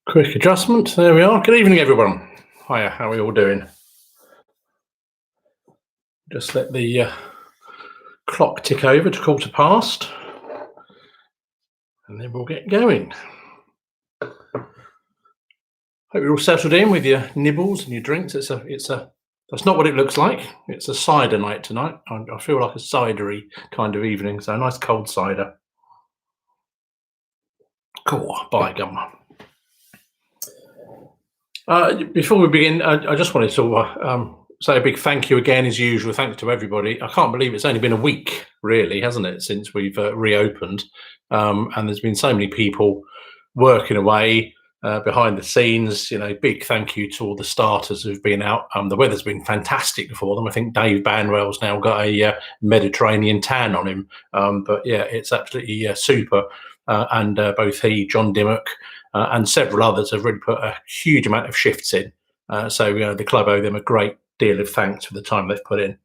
Quick adjustment. There we are. Good evening, everyone. Hiya. How are we all doing? Just let the clock tick over to 1/4 past, and then we'll get going. Hope you're all settled in with your nibbles and your drinks. That's not what it looks like. It's a cider night tonight. I feel like a cidery kind of evening. So a nice cold cider. Cool. By gum. Before we begin, I just wanted to say a big thank you again, as usual. Thanks to everybody. I can't believe it's only been a week, really, hasn't it, since we've reopened? And there's been so many people working away behind the scenes. You know, big thank you to all the starters who've been out. The weather's been fantastic for them. I think Dave Banwell's now got a Mediterranean tan on him. But yeah, it's absolutely super. And both he, John Dimmock, and several others have really put a huge amount of shifts in. So the club owe them a great deal of thanks for the time they've put in.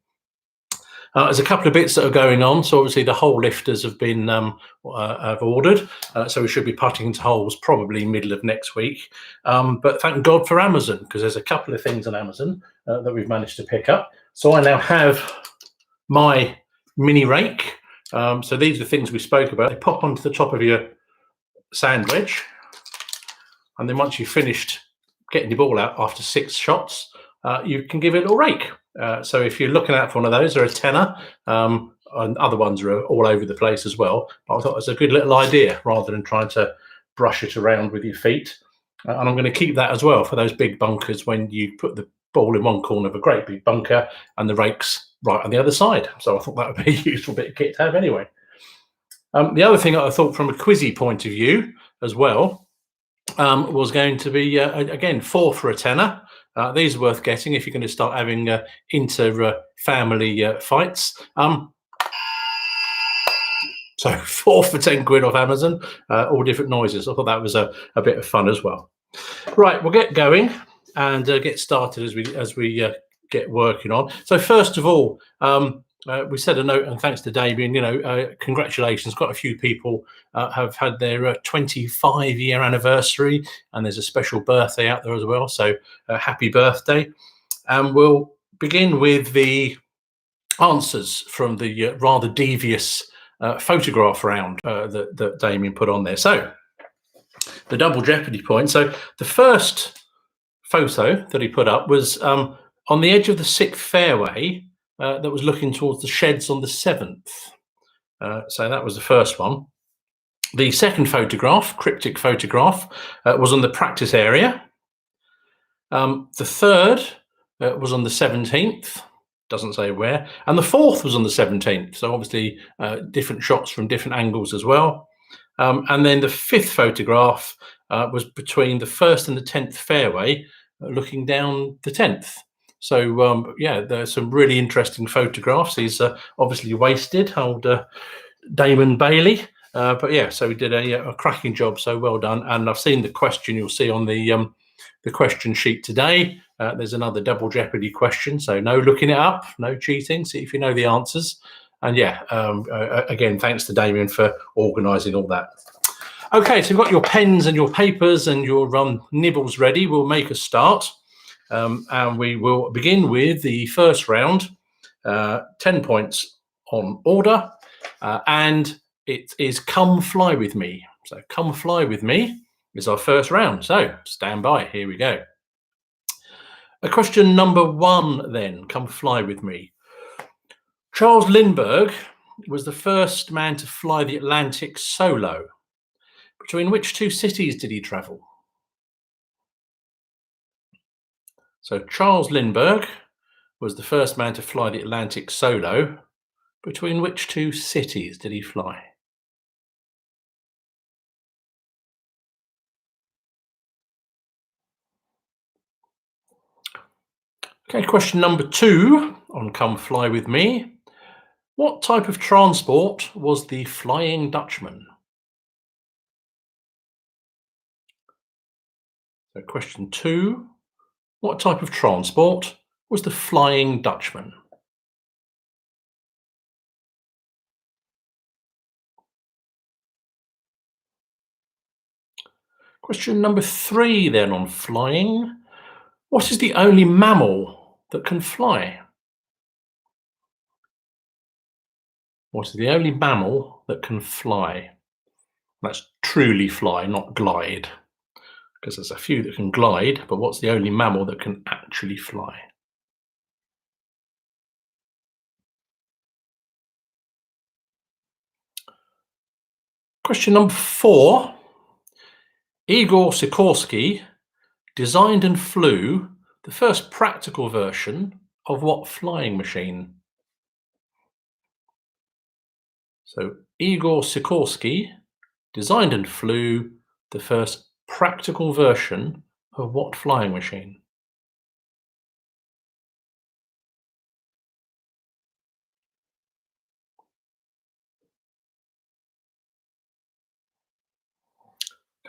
There's a couple of bits that are going on. So obviously the hole lifters have been have ordered. So we should be putting into holes probably middle of next week. But thank God for Amazon, because there's a couple of things on Amazon that we've managed to pick up. So I now have my mini rake. So these are the things we spoke about. They pop onto the top of your sand wedge. And then once you've finished getting the ball out after 6 shots, you can give it a little rake. So if you're looking out for one of those, they're a tenner. And other ones are all over the place as well. But I thought it was a good little idea rather than trying to brush it around with your feet. And I'm going to keep that as well for those big bunkers when you put the ball in one corner of a great big bunker and the rake's right on the other side. So I thought that would be a useful bit of kit to have anyway. The other thing I thought from a quizzy point of view as well was going to be, again, 4 for a tenner. These are worth getting if you're going to start having inter-family fights. So 4 for 10 quid off Amazon, all different noises. I thought that was a bit of fun as well. Right, we'll get going and get started as we get working on. So first of all, we said a note, and thanks to Damien, congratulations. Quite a few people have had their 25-year anniversary, and there's a special birthday out there as well. So happy birthday. And we'll begin with the answers from the rather devious photograph round that Damien put on there. So the double jeopardy point. So the first photo that he put up was on the edge of the 6th fairway that was looking towards the sheds on the 7th. So that was the first one. The second photograph, cryptic photograph, was on the practice area. The third was on the 17th. Doesn't say where. And the fourth was on the 17th. So obviously different shots from different angles as well. And then the fifth photograph was between the 1st and the 10th fairway, looking down the 10th. So yeah, there's some really interesting photographs. He's obviously wasted, old Damon Bailey. But yeah, so he did a cracking job. So well done. And I've seen the question you'll see on the question sheet today. There's another double jeopardy question. So no looking it up, no cheating. See if you know the answers. And yeah, again, thanks to Damien for organising all that. Okay, so you've got your pens and your papers and your nibbles ready. We'll make a start. And we will begin with the first round, 10 points on order, and it is Come Fly With Me. So Come Fly With Me is our first round. So stand by, here we go. Question number 1 then, Come Fly With Me. Charles Lindbergh was the first man to fly the Atlantic solo. Between which 2 cities did he travel? So Charles Lindbergh was the first man to fly the Atlantic solo. Between which 2 cities did he fly? Okay, question number 2 on Come Fly With Me. What type of transport was the Flying Dutchman? So question 2. What type of transport was the Flying Dutchman? Question number 3 then on flying. What is the only mammal that can fly? What is the only mammal that can fly? That's truly fly, not glide. Because there's a few that can glide, but what's the only mammal that can actually fly? Question number 4. Igor Sikorsky designed and flew the first practical version of what flying machine? So Igor Sikorsky designed and flew the first practical version of what flying machine?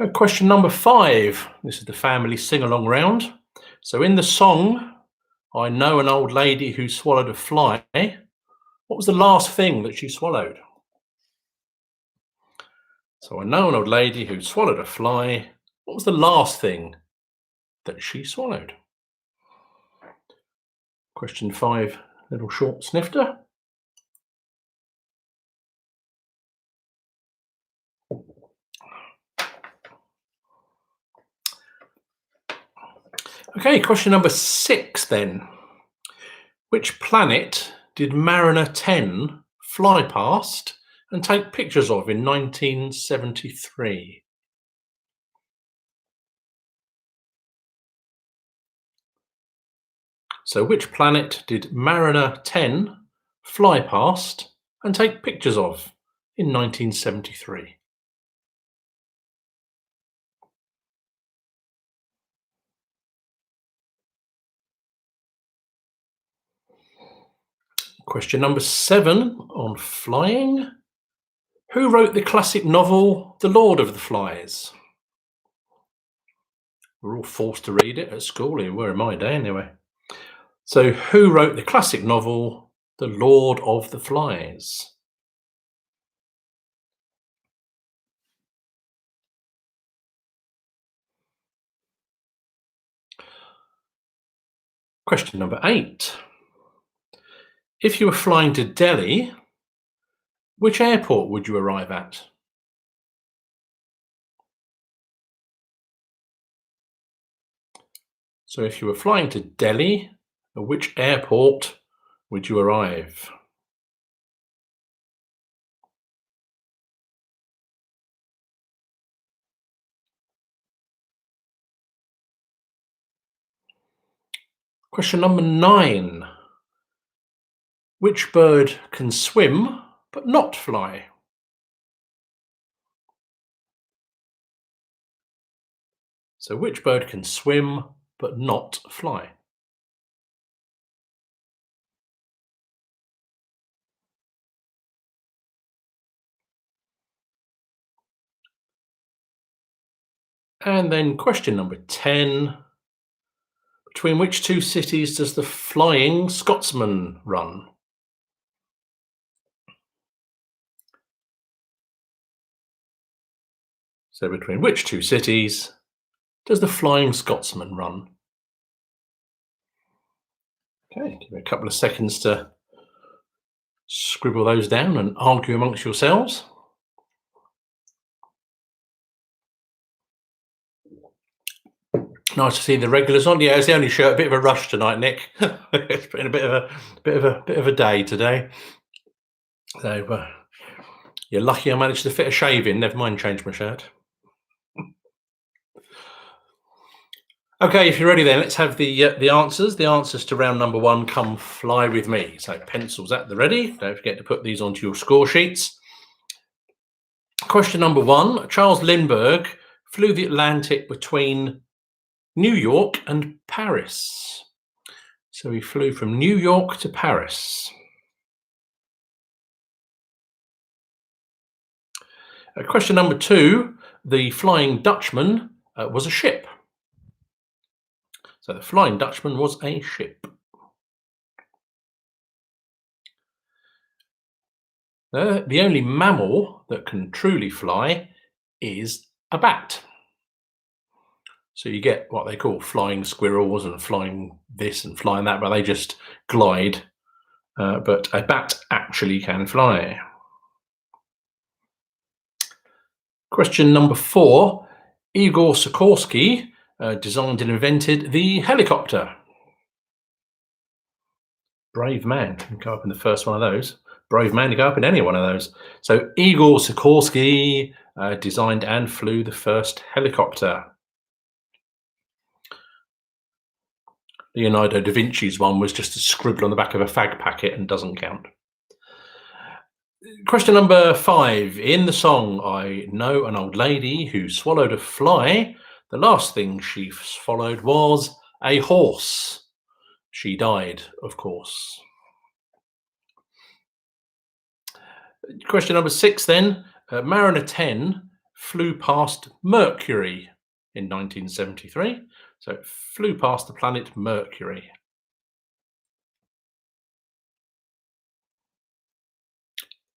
Okay, question number 5. This is the family sing-along round. So in the song, I know an old lady who swallowed a fly. What was the last thing that she swallowed? So I know an old lady who swallowed a fly. What was the last thing that she swallowed? Question 5, little short snifter. Okay, question number 6 then. Which planet did Mariner 10 fly past and take pictures of in 1973? So which planet did Mariner 10 fly past and take pictures of in 1973? Question number 7 on flying. Who wrote the classic novel The Lord of the Flies? We're all forced to read it at school. We were in my day anyway. So who wrote the classic novel The Lord of the Flies? Question number 8. If you were flying to Delhi, which airport would you arrive at? So if you were flying to Delhi, at which airport would you arrive? Question number 9. Which bird can swim but not fly? So which bird can swim but not fly? And then question number 10. Between which two cities does the Flying Scotsman run? So between which two cities does the Flying Scotsman run? Okay, give me a couple of seconds to scribble those down and argue amongst yourselves. Nice to see the regulars on. Yeah, it's the only shirt. A bit of a rush tonight, Nick. It's been a bit of a day today. So you're lucky I managed to fit a shave in. Never mind, change my shirt. Okay, if you're ready, then let's have the answers. The answers to round number 1. Come fly with me. So pencils at the ready. Don't forget to put these onto your score sheets. Question number 1. Charles Lindbergh flew the Atlantic between New York and Paris. So he flew from New York to Paris. Question number 2. The Flying Dutchman was a ship. So the Flying Dutchman was a ship. The only mammal that can truly fly is a bat. So you get what they call flying squirrels and flying this and flying that, but they just glide. But a bat actually can fly. Question number 4. Igor Sikorsky designed and invented the helicopter. Brave man can go up in the first one of those. Brave man to go up in any one of those. So Igor Sikorsky designed and flew the first helicopter. Leonardo da Vinci's one was just a scribble on the back of a fag packet and doesn't count. Question number 5. In the song I Know an Old Lady Who Swallowed a Fly, the last thing she swallowed was a horse. She died, of course. Question number 6 then. Mariner 10 flew past Mercury in 1973. So it flew past the planet Mercury.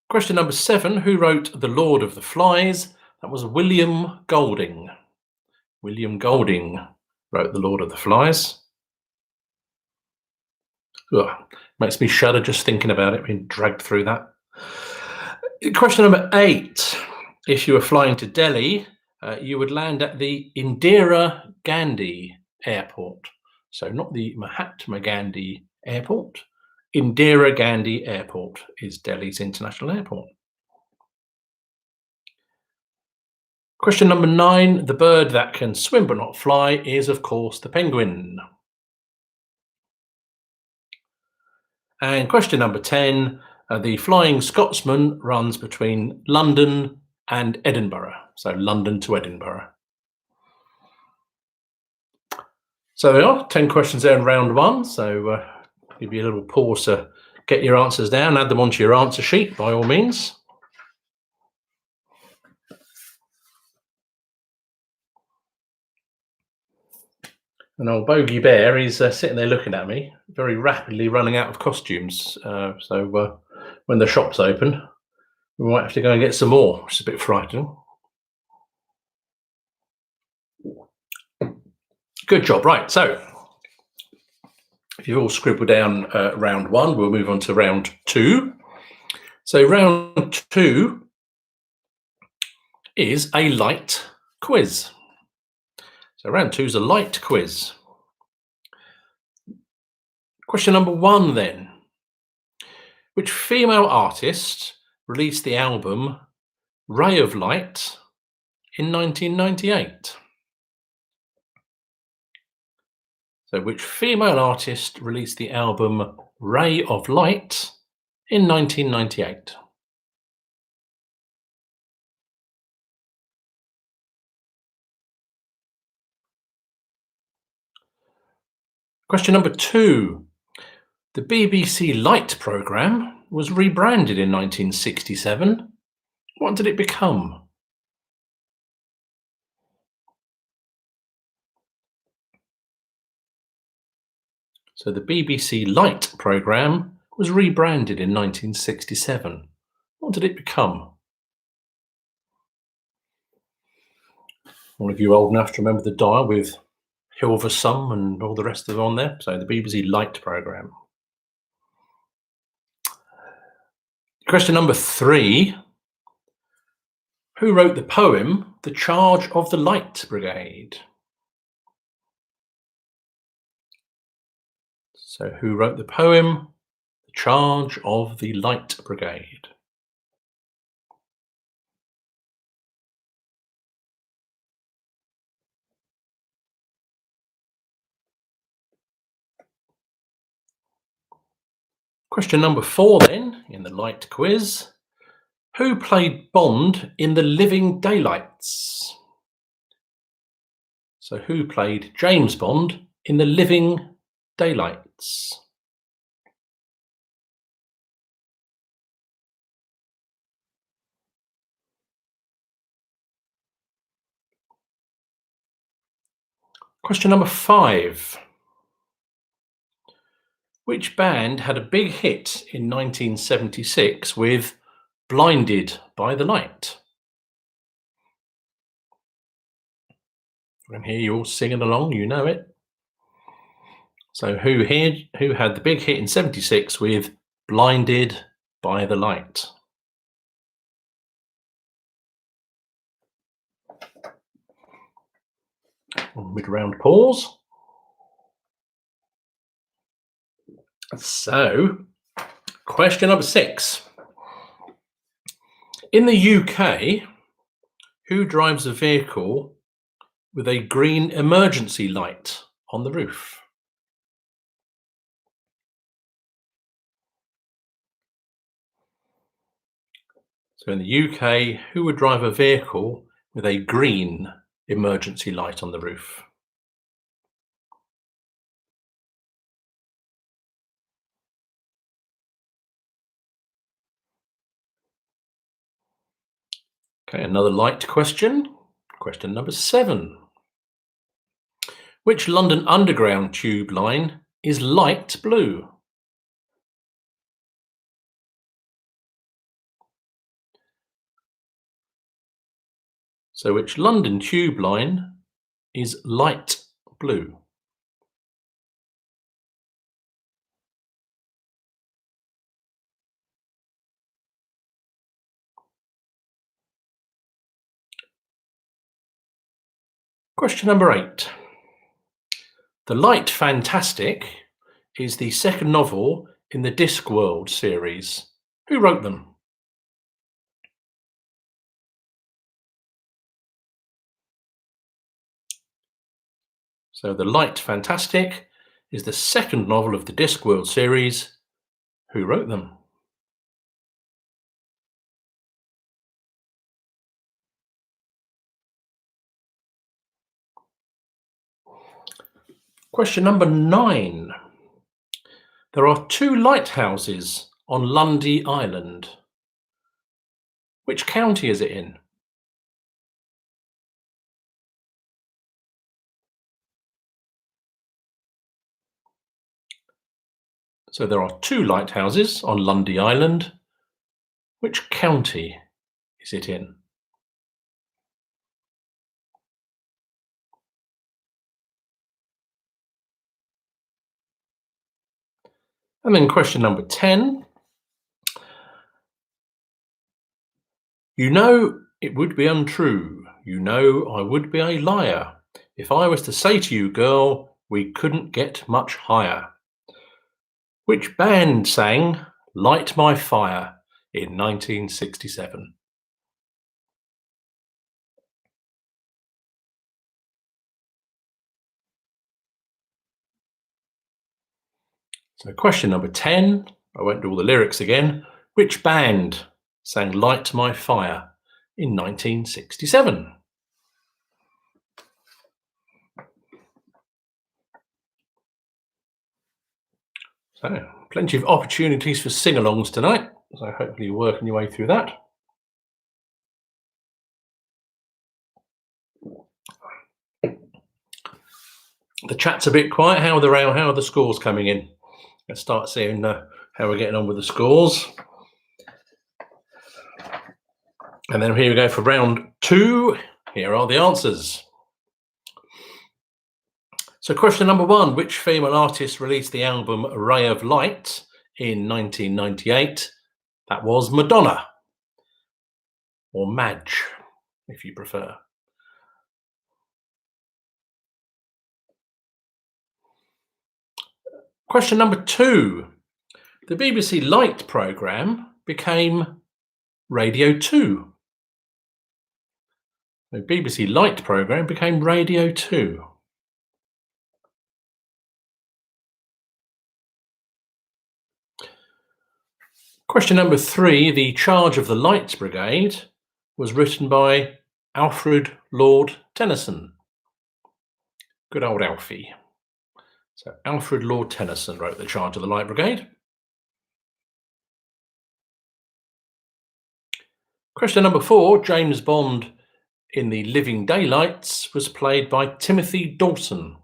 Question number 7. Who wrote The Lord of the Flies? That was William Golding. William Golding wrote The Lord of the Flies. Ugh, makes me shudder just thinking about it, being dragged through that. Question number 8. If you were flying to Delhi, you would land at the Indira Gandhi Airport. So not the Mahatma Gandhi Airport. Indira Gandhi Airport is Delhi's international airport. Question number 9. The bird that can swim but not fly is, of course, the penguin. And question number 10. The Flying Scotsman runs between London and Edinburgh. So London to Edinburgh. So there are 10 questions there in round 1. So give you a little pause to get your answers down, add them onto your answer sheet by all means. And old Bogey Bear is sitting there looking at me, very rapidly running out of costumes. So when the shop's open, we might have to go and get some more, which is a bit frightening. Good job. Right, so if you've all scribbled down round 1, we'll move on to round 2. So round 2 is a light quiz. So round 2 is a light quiz. Question number 1 then. Which female artist released the album Ray of Light in 1998? So which female artist released the album Ray of Light in 1998? Question number 2. The BBC Light programme was rebranded in 1967. What did it become? So the BBC Light programme was rebranded in 1967. What did it become? One of you old enough to remember the dial with Hilversum and all the rest of it on there? So the BBC Light programme. Question number 3. Who wrote the poem The Charge of the Light Brigade? So who wrote the poem The Charge of the Light Brigade? Question number 4 then, in the light quiz. Who played Bond in The Living Daylights? So who played James Bond in The Living Daylights? Question number 5. Which band had a big hit in 1976 with Blinded by the Light? I can hear you all singing along, you know it. So who had the big hit in 76 with Blinded by the Light? Mid-round pause. So, question number 6. In the UK, who drives a vehicle with a green emergency light on the roof? So in the UK, who would drive a vehicle with a green emergency light on the roof? Okay, another light question. Question number 7. Which London Underground tube line is light blue? So which London tube line is light blue? Question number 8. The Light Fantastic is the second novel in the Discworld series. Who wrote them? So The Light Fantastic is the second novel of the Discworld series. Who wrote them? Question number 9. There are 2 lighthouses on Lundy Island. Which county is it in? So there are 2 lighthouses on Lundy Island. Which county is it in? And then question number 10. You know it would be untrue. You know I would be a liar if I was to say to you, girl, we couldn't get much higher. Which band sang Light My Fire in 1967? So question number 10, I won't do all the lyrics again. Which band sang Light My Fire in 1967? So plenty of opportunities for sing-alongs tonight. So hopefully you're working your way through that. The chat's a bit quiet. How are the scores coming in? Let's start seeing how we're getting on with the scores. And then here we go for round 2. Here are the answers. So question number 1, which female artist released the album Ray of Light in 1998? That was Madonna, or Madge, if you prefer. Question number 2, the BBC Light programme became Radio 2. The BBC Light programme became Radio 2. Question number 3, the Charge of the Lights Brigade was written by Alfred Lord Tennyson. Good old Alfie. So Alfred Lord Tennyson wrote the Charge of the Light Brigade. Question number 4, James Bond in The Living Daylights was played by Timothy Dalton.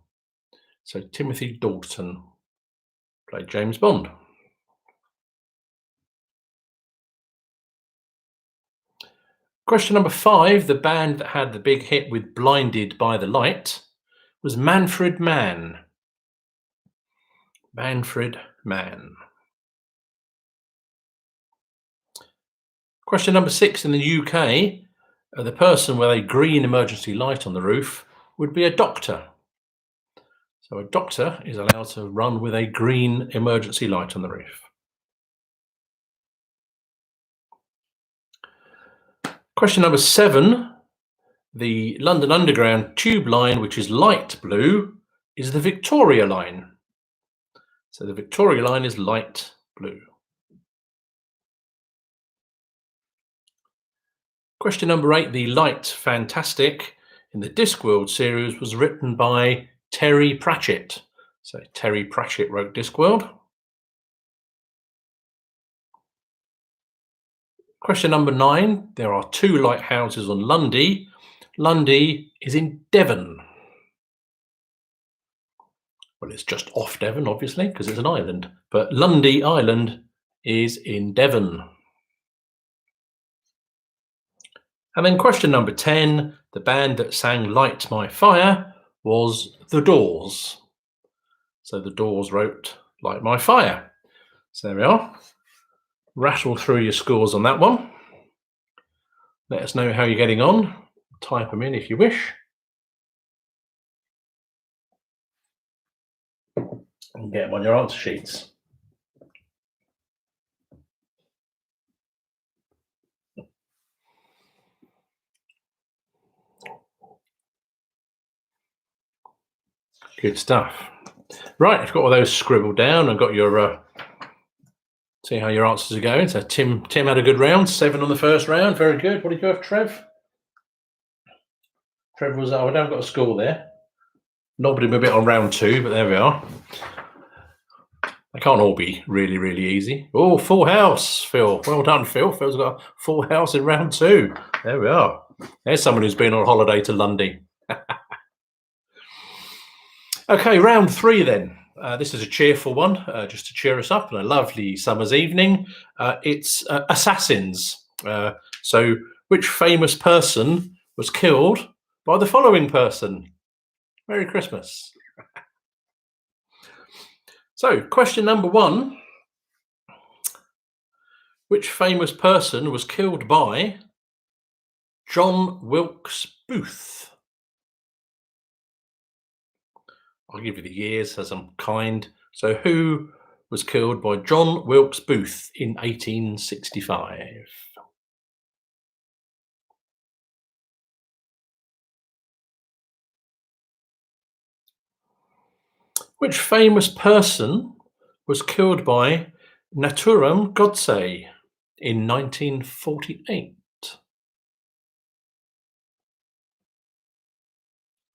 So Timothy Dalton played James Bond. Question number 5. The band that had the big hit with Blinded by the Light was Manfred Mann. Manfred Mann. Question number 6. In the UK, the person with a green emergency light on the roof would be a doctor. So a doctor is allowed to run with a green emergency light on the roof. Question number 7. The London Underground tube line, which is light blue, is the Victoria line. So the Victoria line is light blue. Question number 8. The Light Fantastic in the Discworld series was written by Terry Pratchett. So Terry Pratchett wrote Discworld. Question number 9. There are 2 lighthouses on Lundy. Lundy is in Devon. Well, it's just off Devon, obviously, because it's an island. But Lundy Island is in Devon. And then question number 10. The band that sang Light My Fire was The Doors. So The Doors wrote Light My Fire. So there we are. Rattle through your scores on that one. Let us know how you're getting on. Type them in if you wish. And get them on your answer sheets. Good stuff. Right, I've got all those scribbled down and got your see how your answers are going. So Tim had a good round, 7 on the first round. Very good. What did you have, Trev? Trev was, I haven't got a score there. Nobbled him a bit on round 2, but there we are. They can't all be really, really easy. Oh, full house, Phil. Well done, Phil. Phil's got a full house in round 2. There we are. There's someone who's been on holiday to Lundy. Okay, round 3 then. This is a cheerful one, just to cheer us up on a lovely summer's evening. It's assassins. So which famous person was killed by the following person? Merry Christmas. So question number 1. Which famous person was killed by John Wilkes Booth? I'll give you the years as I'm kind. So who was killed by John Wilkes Booth in 1865? Which famous person was killed by Naturam Godse in 1948?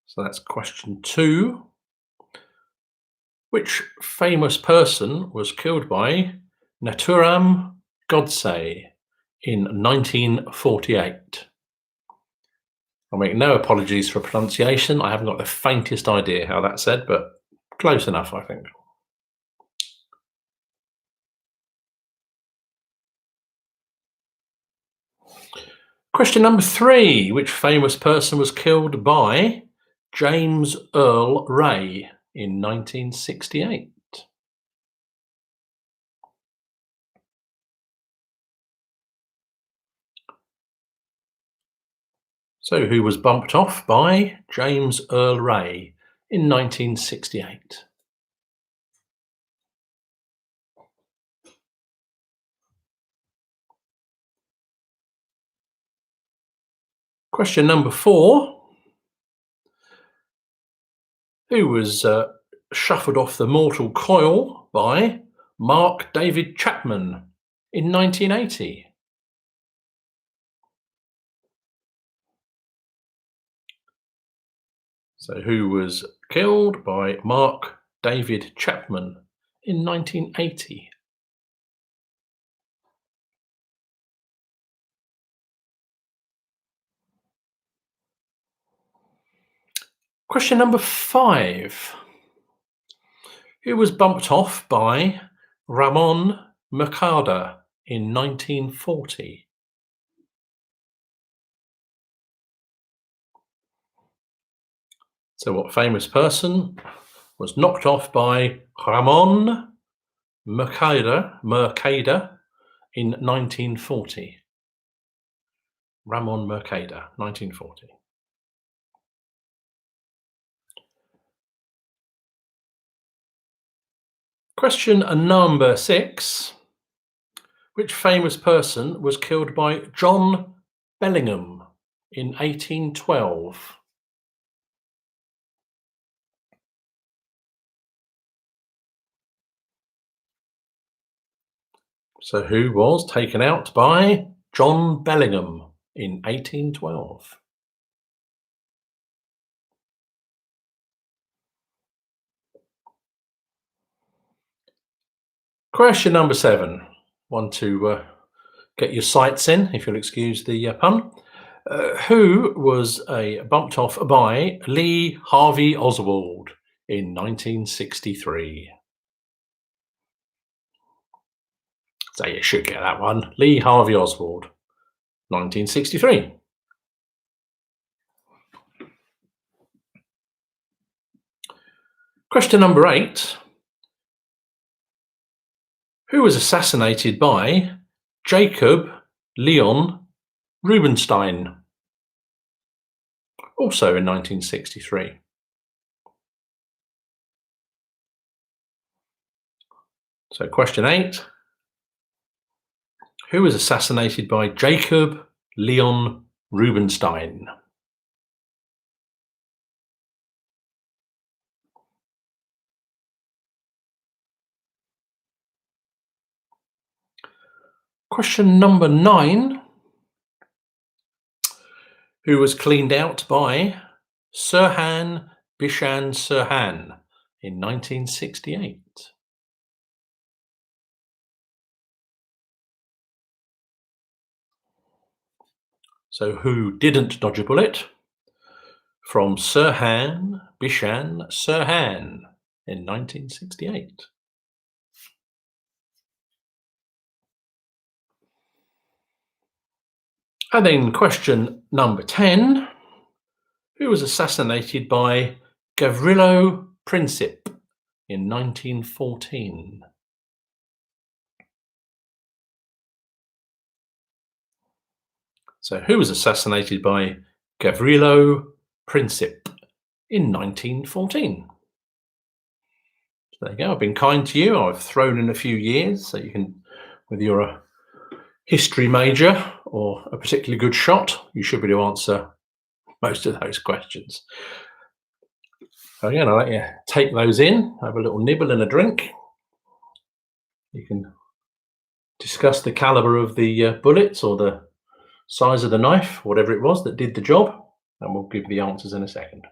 So that's question 2. Which famous person was killed by Naturam Godse in 1948? I'll make no apologies for pronunciation. I haven't got the faintest idea how that's said, but close enough, I think. Question number 3. Which famous person was killed by James Earl Ray in 1968? So who was bumped off by James Earl Ray in 1968? Question number 4. Who was shuffled off the mortal coil by Mark David Chapman in 1980? So who was killed by Mark David Chapman in 1980? Question number 5. Who was bumped off by Ramon Mercader in 1940? So what famous person was knocked off by Ramon Mercader in 1940? Ramon Mercader, 1940. Question number 6. Which famous person was killed by John Bellingham in 1812? So who was taken out by John Bellingham in 1812? Question number 7. One to get your sights in, if you'll excuse the pun. Who was bumped off by Lee Harvey Oswald in 1963? So you should get that one. Lee Harvey Oswald, 1963. Question number 8. Who was assassinated by Jacob Leon Rubinstein, also in 1963? So question 8. Who was assassinated by Jacob Leon Rubinstein? Question number 9. Who was cleaned out by Sirhan Bishan Sirhan in 1968? So who didn't dodge a bullet? From Sirhan Bishan Sirhan in 1968. And then question number 10. Who was assassinated by Gavrilo Princip in 1914? So who was assassinated by Gavrilo Princip in 1914? So there you go. I've been kind to you. I've thrown in a few years, so you can, whether you're a history major or a particularly good shot, you should be able to answer most of those questions. So again, I'll let you take those in, have a little nibble and a drink. You can discuss the caliber of the bullets or the size of the knife, whatever it was that did the job, and we'll give the answers in a second.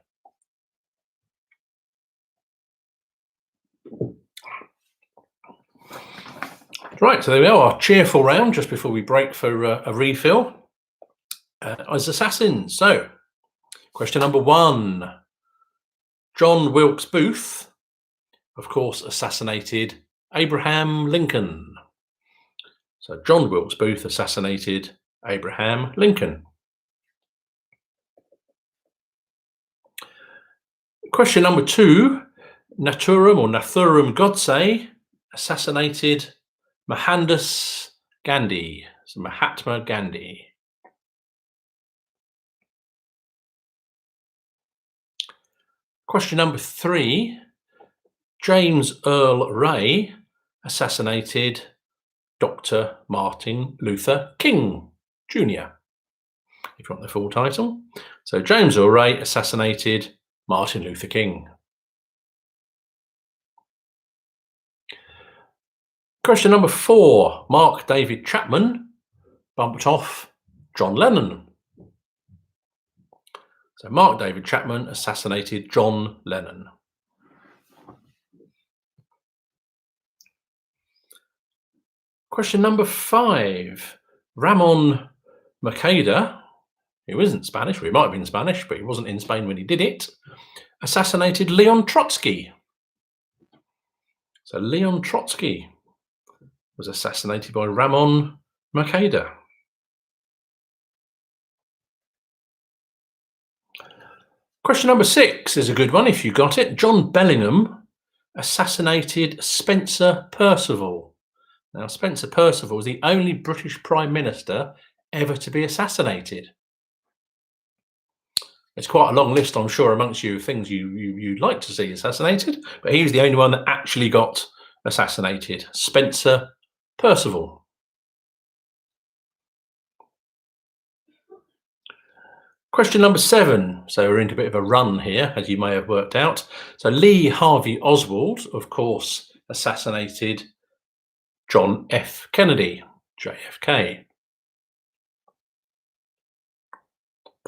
Right, so there we are, our cheerful round just before we break for a refill as assassins. So, question number 1. John Wilkes Booth, of course, assassinated Abraham Lincoln. So, John Wilkes Booth assassinated Abraham Lincoln. Question number 2. Nathuram Godse assassinated Mohandas Gandhi. So Mahatma Gandhi. Question number 3. James Earl Ray assassinated Dr. Martin Luther King Jr. If you want the full title. So James Earl Ray assassinated Martin Luther King. Question number 4. Mark David Chapman bumped off John Lennon. So Mark David Chapman assassinated John Lennon. Question number 5. Ramon Mercader, who isn't Spanish, or he might have been Spanish, but he wasn't in Spain when he did it, assassinated Leon Trotsky. So Leon Trotsky was assassinated by Ramon Mercader. Question number 6 is a good one if you got it. John Bellingham assassinated Spencer Perceval. Now, Spencer Perceval was the only British Prime Minister ever to be assassinated. It's quite a long list, I'm sure, amongst you of things you'd like to see assassinated, but he was the only one that actually got assassinated. Spencer Perceval. Question number 7. So we're into a bit of a run here, as you may have worked out. So Lee Harvey Oswald, of course, assassinated John F. Kennedy, JFK.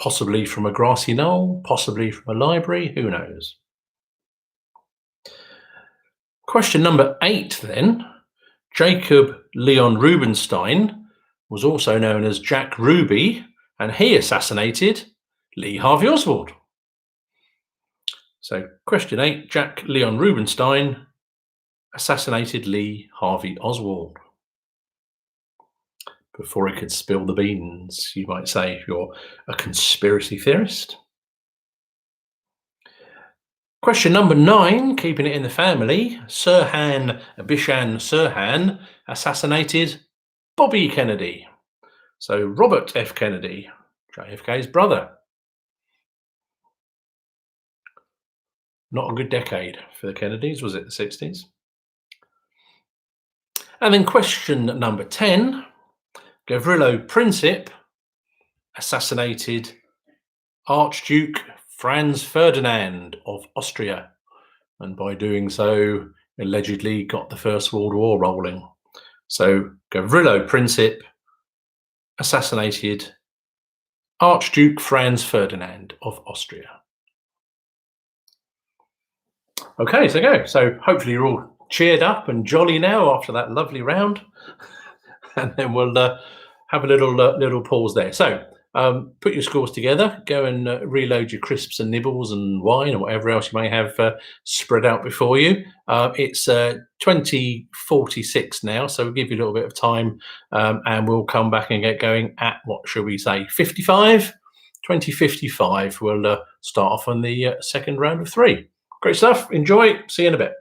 Possibly from a grassy knoll, possibly from a library, who knows? Question number 8 then. Jacob Leon Rubinstein was also known as Jack Ruby, and he assassinated Lee Harvey Oswald. So question 8, Jack Leon Rubinstein assassinated Lee Harvey Oswald. Before he could spill the beans, you might say, if you're a conspiracy theorist. Question number 9, keeping it in the family, Sirhan Bishan Sirhan assassinated Bobby Kennedy. So Robert F. Kennedy, JFK's brother. Not a good decade for the Kennedys, was it, the 60s? And then question number 10, Gavrilo Princip assassinated Archduke Franz Ferdinand of Austria, and by doing so, allegedly got the First World War rolling. So Gavrilo Princip assassinated Archduke Franz Ferdinand of Austria. Okay, so go. So hopefully you're all cheered up and jolly now after that lovely round, and then we'll have a little pause there. So put your scores together, go and reload your crisps and nibbles and wine or whatever else you may have spread out before you. It's 20:46 now, so we'll give you a little bit of time, and we'll come back and get going at, what should we say, 55? 20:55. We'll start off on the second round of 3. Great stuff. Enjoy. See you in a bit.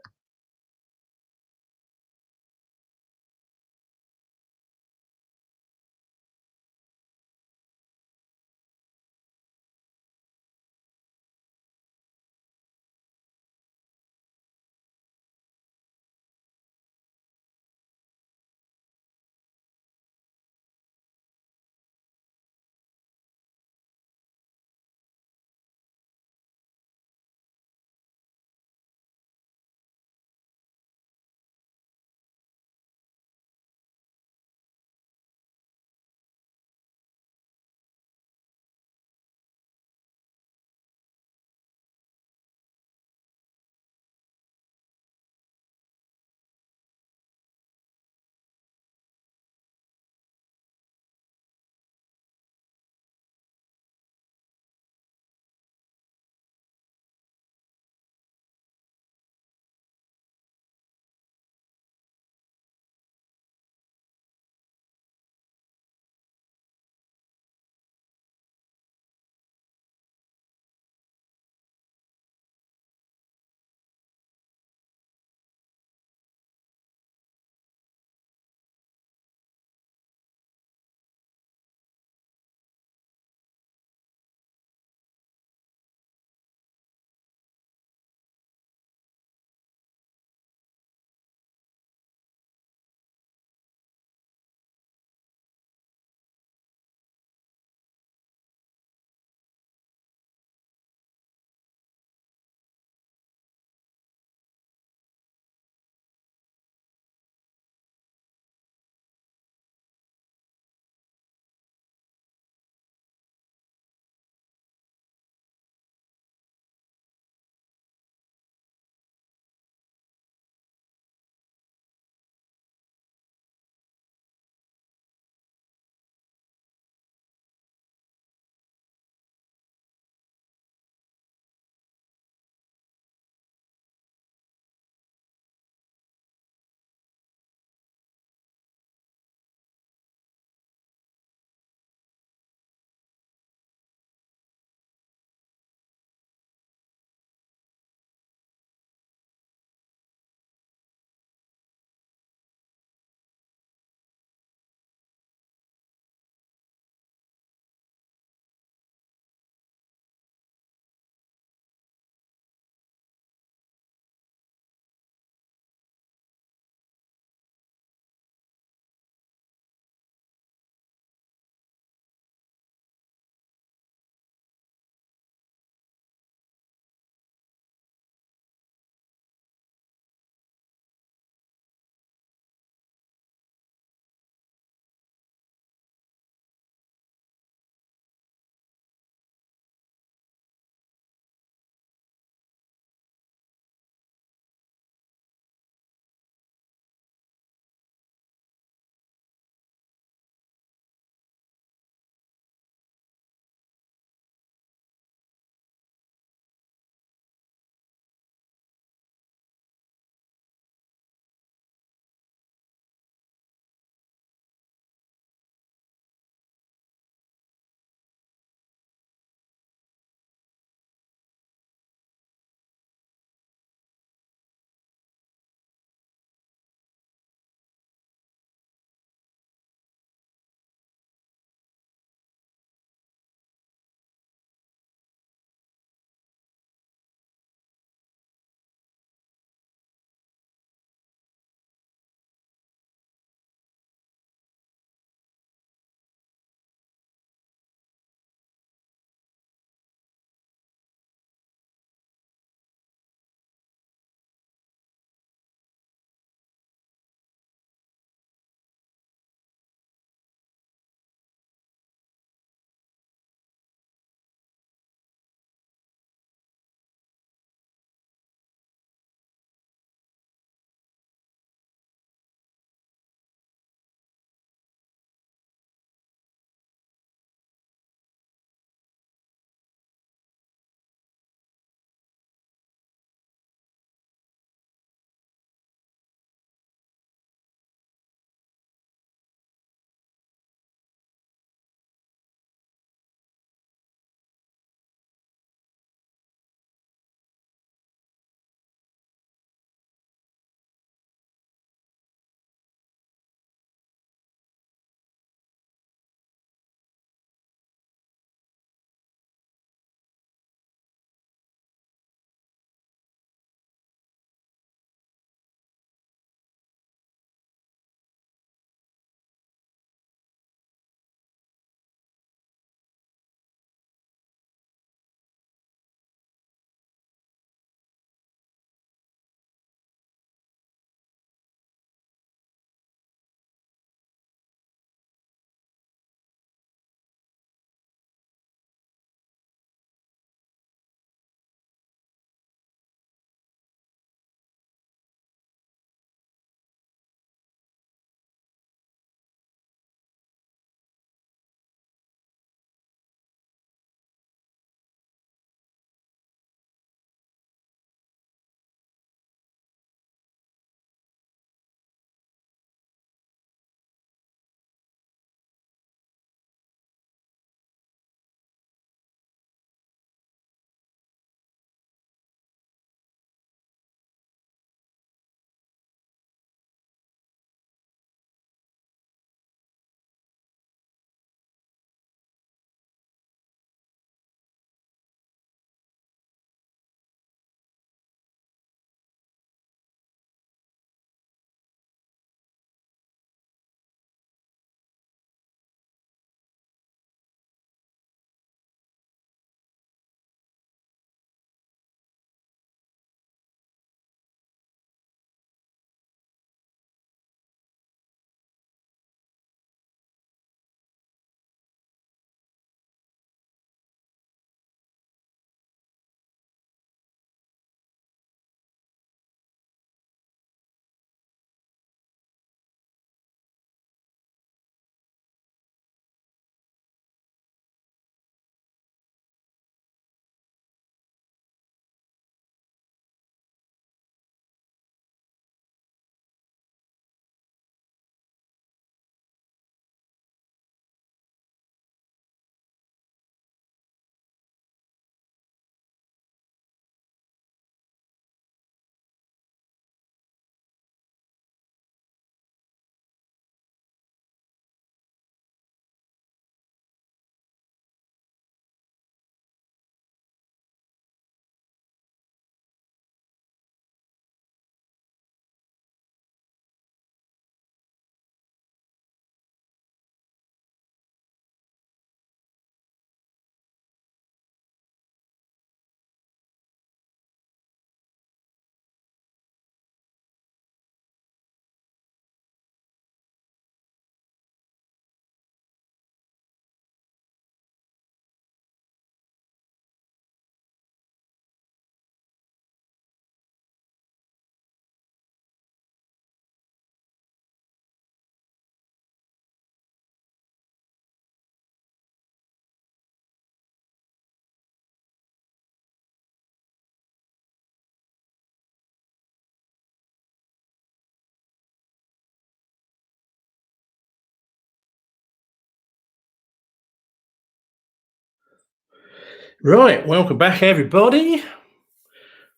Right, welcome back, everybody.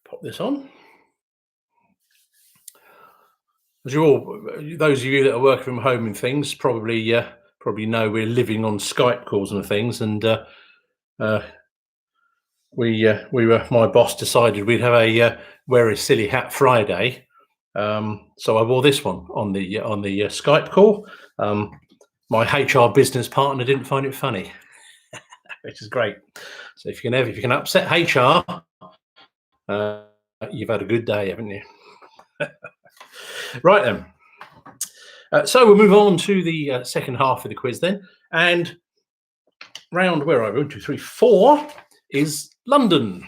Pop this on. As you all, those of you that are working from home and things, probably know we're living on Skype calls and things. And my boss decided we'd have a wear a silly hat Friday. So I wore this one on the Skype call. My HR business partner didn't find it funny, which is great. So if you can upset HR, you've had a good day, haven't you? Right then. So we'll move on to the second half of the quiz then. And round, where are we? 1, 2, 3, 4 is London.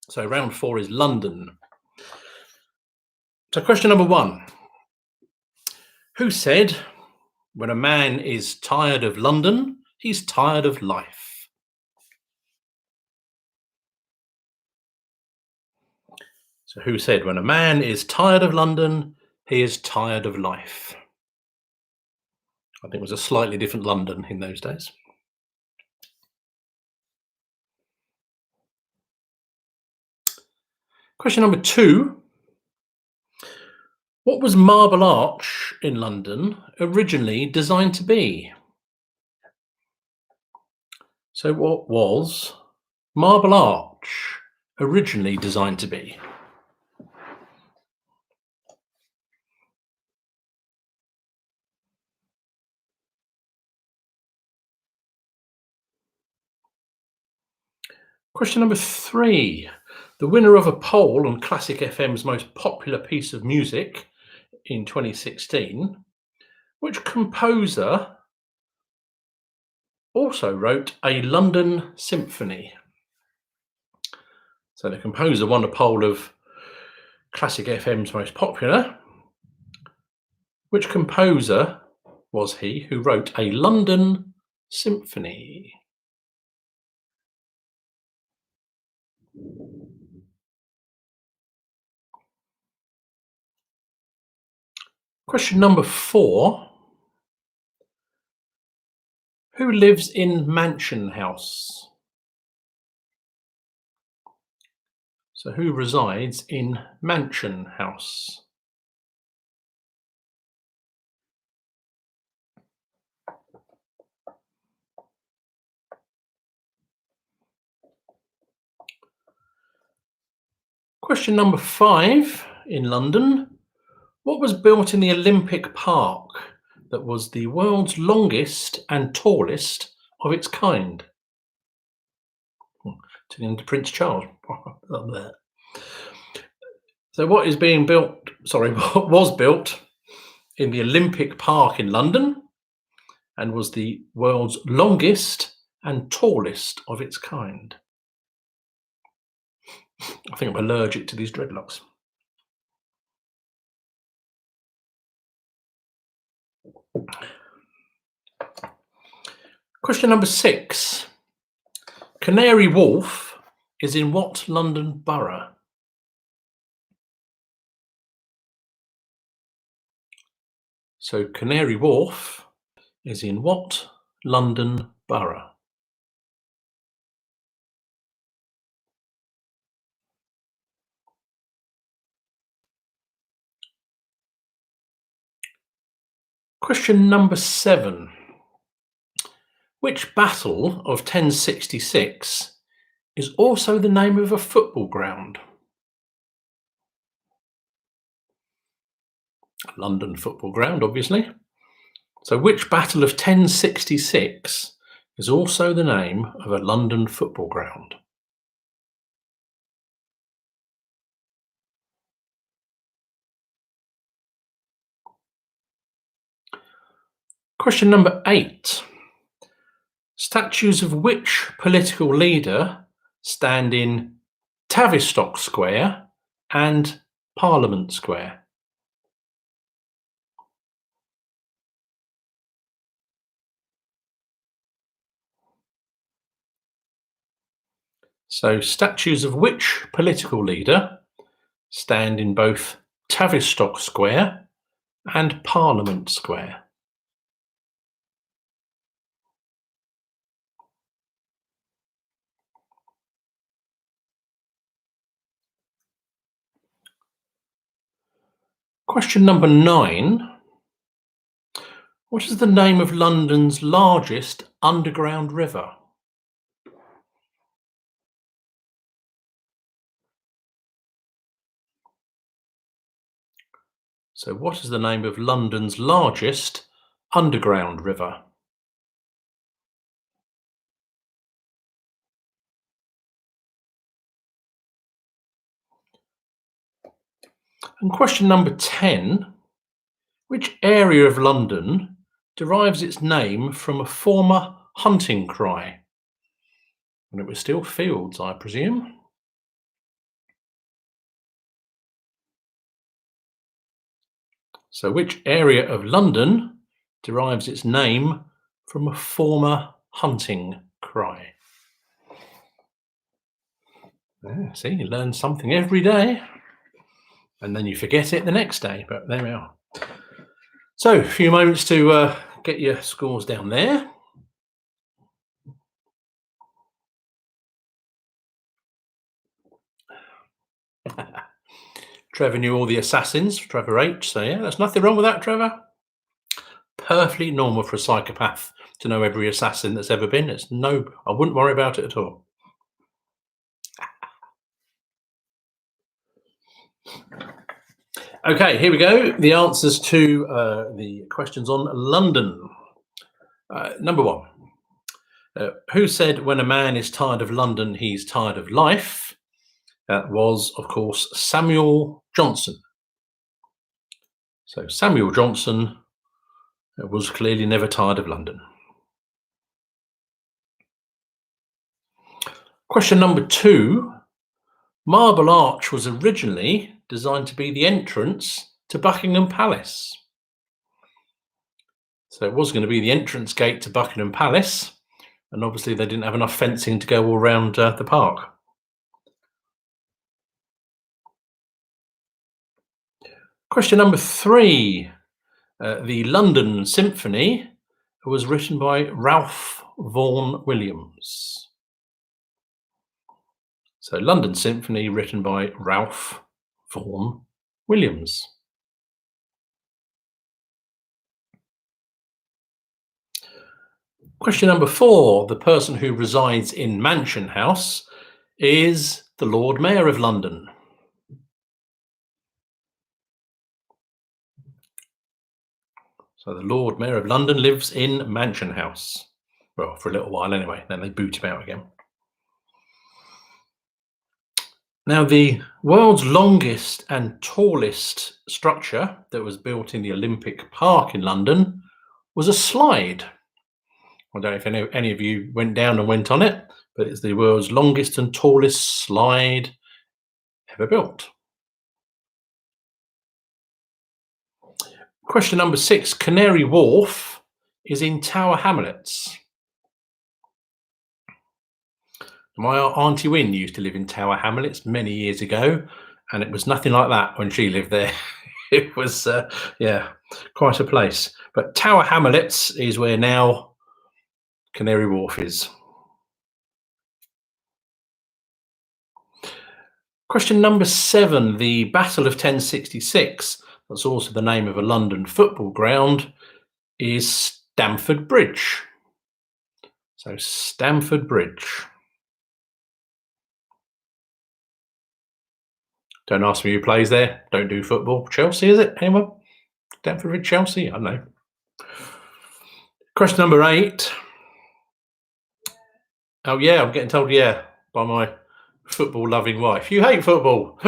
So round 4 is London. So question number 1. Who said, when a man is tired of London, he's tired of life? So who said, when a man is tired of London, he is tired of life? I think it was a slightly different London in those days. Question number 2. What was Marble Arch in London originally designed to be? So what was Marble Arch originally designed to be? Question number 3. The winner of a poll on Classic FM's most popular piece of music in 2016, which composer also wrote a London symphony? So the composer won a poll of Classic FM's most popular. Which composer was he who wrote a London symphony? Question number 4. Who lives in Mansion House? So who resides in Mansion House? Question number 5. In London, what was built in the Olympic Park that was the world's longest and tallest of its kind? Turning into Prince Charles. So what is being built, what was built in the Olympic Park in London and was the world's longest and tallest of its kind? I think I'm allergic to these dreadlocks. Question number 6. Canary Wharf is in what London borough? So Canary Wharf is in what London borough? Question number 7. Which battle of 1066 is also the name of a football ground? London football ground, obviously. So which battle of 1066 is also the name of a London football ground? Question number 8. Statues of which political leader stand in Tavistock Square and Parliament Square? So statues of which political leader stand in both Tavistock Square and Parliament Square? Question number 9. What is the name of London's largest underground river? So what is the name of London's largest underground river? And question number 10. Which area of London derives its name from a former hunting cry? And it was still fields, I presume. So which area of London derives its name from a former hunting cry? See, you learn something every day and then you forget it the next day, but there we are. So a few moments to get your scores down there. Trevor knew all the assassins, Trevor H. So yeah, there's nothing wrong with that, Trevor. Perfectly normal for a psychopath to know every assassin that's ever been. I wouldn't worry about it at all. Okay, here we go. The answers to the questions on London. Number 1. Who said when a man is tired of London, he's tired of life? That was, of course, Samuel Johnson. So Samuel Johnson was clearly never tired of London. Question number 2. Marble Arch was originally designed to be the entrance to Buckingham Palace. So it was going to be the entrance gate to Buckingham Palace, and obviously they didn't have enough fencing to go all around the park. Question number 3. The London Symphony was written by Ralph Vaughan Williams. So London Symphony written by Ralph Vaughan Williams. Question number 4. The person who resides in Mansion House is the Lord Mayor of London. So the Lord Mayor of London lives in Mansion House. Well, for a little while anyway, then they boot him out again. Now, the world's longest and tallest structure that was built in the Olympic Park in London was a slide. I don't know if any of you went down and went on it, but it's the world's longest and tallest slide ever built. Question number 6. Canary Wharf is in Tower Hamlets. My Auntie Wynne used to live in Tower Hamlets many years ago, and it was nothing like that when she lived there. It was, quite a place. But Tower Hamlets is where now Canary Wharf is. Question number 7. The Battle of 1066, that's also the name of a London football ground, is Stamford Bridge. So Stamford Bridge. Don't ask me who plays there. Don't do football. Chelsea, is it? Anyone? Stamford Bridge, Chelsea? I don't know. Question number 8. Oh, yeah, I'm getting told, by my football-loving wife. You hate football.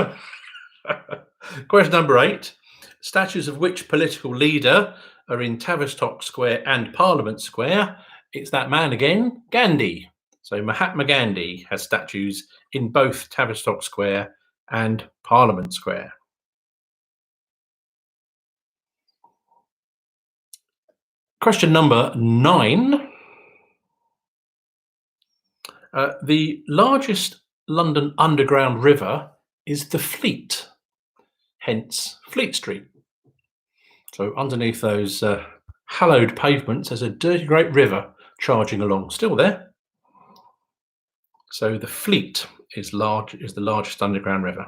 Question number 8. Statues of which political leader are in Tavistock Square and Parliament Square? It's that man again, Gandhi. So Mahatma Gandhi has statues in both Tavistock Square and Parliament Square. Question number 9. The largest London underground river is the Fleet, hence Fleet Street. So underneath those hallowed pavements, there's a dirty great river charging along, still there. So the Fleet is the largest underground river.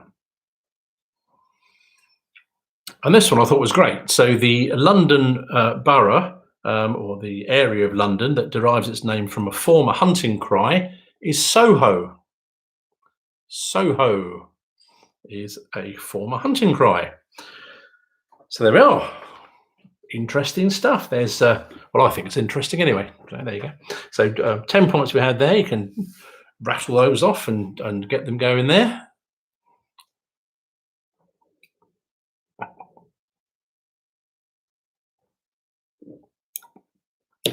And this one I thought was great. So the London borough, or the area of London that derives its name from a former hunting cry, is Soho. Soho is a former hunting cry. So there we are. Interesting stuff. There's, well, I think it's interesting anyway. So there you go. So 10 points we had there. You can rattle those off and get them going there.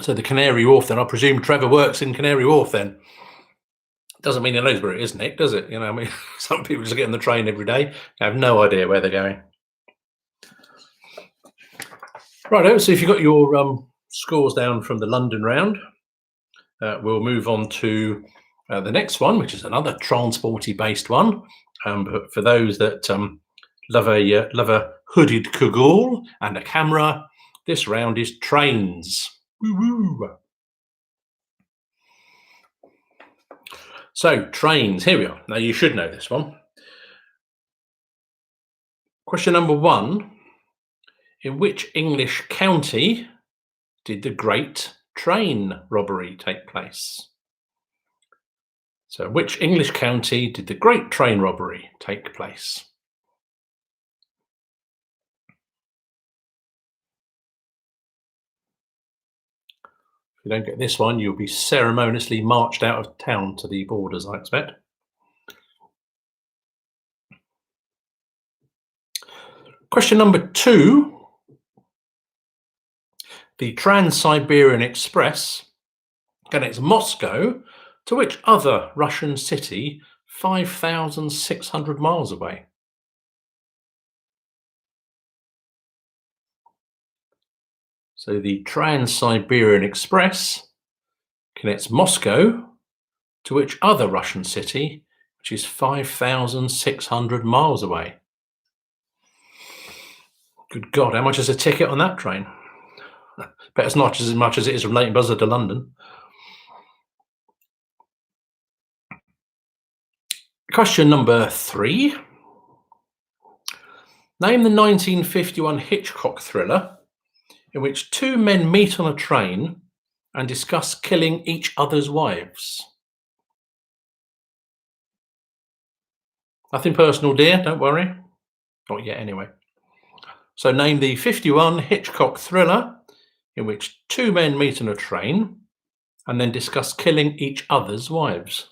So the Canary Wharf, then I presume Trevor works in Canary Wharf then. Doesn't mean he knows where it is, Nick, does it? You know, I mean, some people just get on the train every day, have no idea where they're going. Right, so if you've got your scores down from the London round, we'll move on to the next one, which is another transporty based one. But for those that love a hooded cagoule and a camera, this round is trains. Woo-woo. So trains, here we are. Now you should know this one. Question number 1. In which English county did the Great Train Robbery take place? So which English county did the Great Train Robbery take place? If you don't get this one, you'll be ceremoniously marched out of town to the borders, I expect. Question number 2. The Trans-Siberian Express connects Moscow to which other Russian city 5,600 miles away? So the Trans-Siberian Express connects Moscow to which other Russian city, which is 5,600 miles away? Good God, how much is a ticket on that train? Bet it's not as much as it is from Leighton Buzzard to London. Question number 3. Name the 1951 Hitchcock thriller in which 2 men meet on a train and discuss killing each other's wives. Nothing personal, dear, don't worry. Not yet, anyway. So name the 51 Hitchcock thriller in which 2 men meet on a train and then discuss killing each other's wives.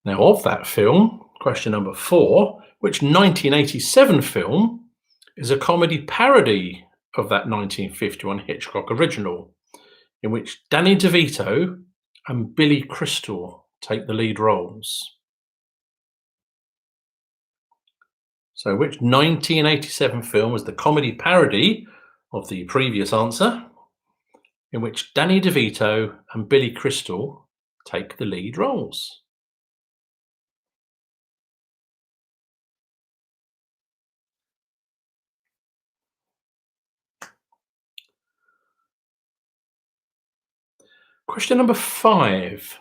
Now, of that film, question number 4, which 1987 film is a comedy parody of that 1951 Hitchcock original, in which Danny DeVito and Billy Crystal take the lead roles? So, which 1987 film was the comedy parody of the previous answer, in which Danny DeVito and Billy Crystal take the lead roles? Question number 5.